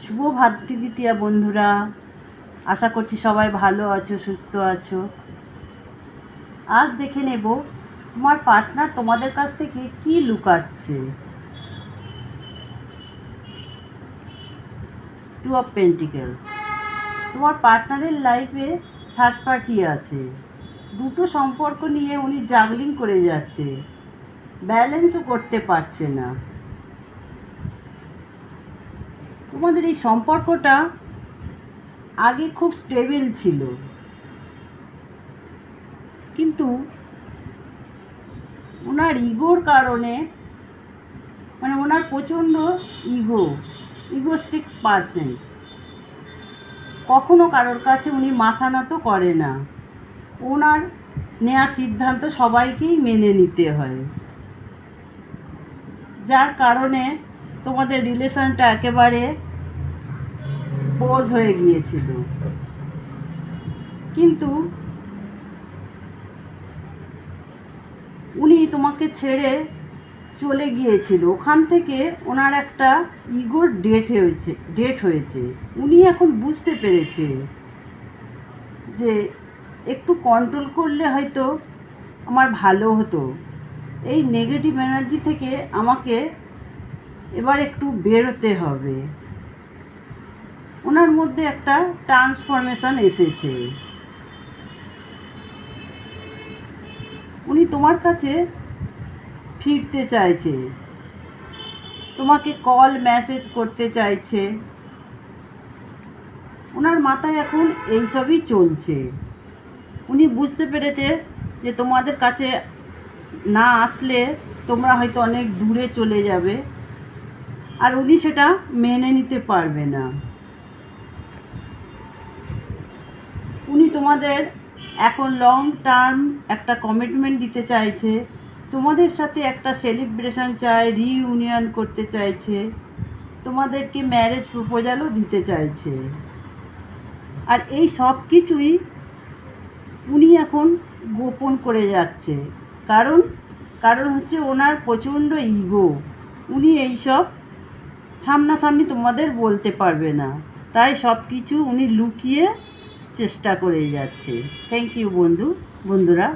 শুভ ভাতৃদ্বিতীয়া বন্ধুরা, আশা করছি সবাই ভালো আছো, সুস্থ আছো। আজ দেখে নেব তোমার পার্টনার তোমাদের কাছ থেকে কি লুকাচ্ছে। Two of pentacle. তোমার পার্টনারের লাইফে থার্ড পার্টি আছে। দুটো সম্পর্ক নিয়ে উনি জাগলিং করে যাচ্ছে, ব্যালেন্সও করতে পারছে না। তোমাদের এই সম্পর্কটা আগে খুব স্টেবল ছিল, কিন্তু ওনার ইগোর কারণে, মানে ওনার প্রচণ্ড ইগোস্টিক পারসন, কখনো কারোর কাছে উনি মাথা নত করে না। ওনার নেওয়া সিদ্ধান্ত সবাইকেই মেনে নিতে হয়, যার কারণে তোমাদের রিলেশনটা একেবারে পোজ হয়ে গিয়েছিল। কিন্তু উনি তোমাকে ছেড়ে চলে গিয়েছিল, ওখান থেকে ওনার একটা ইগোর ডেট হয়েছে। উনি এখন বুঝতে পেরেছে যে একটু কন্ট্রোল করলে হয়তো আমার ভালো হতো। এই নেগেটিভ এনার্জি থেকে আমাকে এবার একটু বেরোতে হবে। ওনার মধ্যে একটা ট্রান্সফরমেশন এসেছে। উনি তোমার কাছে ফিরতে চাইছে, তোমাকে কল মেসেজ করতে চাইছে। ওনার মাথায় এখন এইসবই চলছে। উনি বুঝতে পেরেছে যে তোমাদের কাছে না আসলে তোমরা হয়তো অনেক দূরে চলে যাবে, আর উনি সেটা মেনে নিতে পারবে না। উনি তোমাদের এখন লং টার্ম একটা কমিটমেন্ট দিতে চাইছে, তোমাদের সাথে একটা সেলিব্রেশন চায়, রিইউনিয়ন করতে চাইছে, তোমাদেরকে ম্যারেজ প্রপোজালও দিতে চাইছে। আর এই সব কিছুই উনি এখন গোপন করে যাচ্ছে, কারণ হচ্ছে ওনার প্রচণ্ড ইগো। উনি এইসব সামনাসামনি তোমাদের বলতে পারবে না, তাই সব কিছু উনি লুকিয়ে চেষ্টা করে যাচ্ছে। থ্যাংক ইউ বন্ধুরা।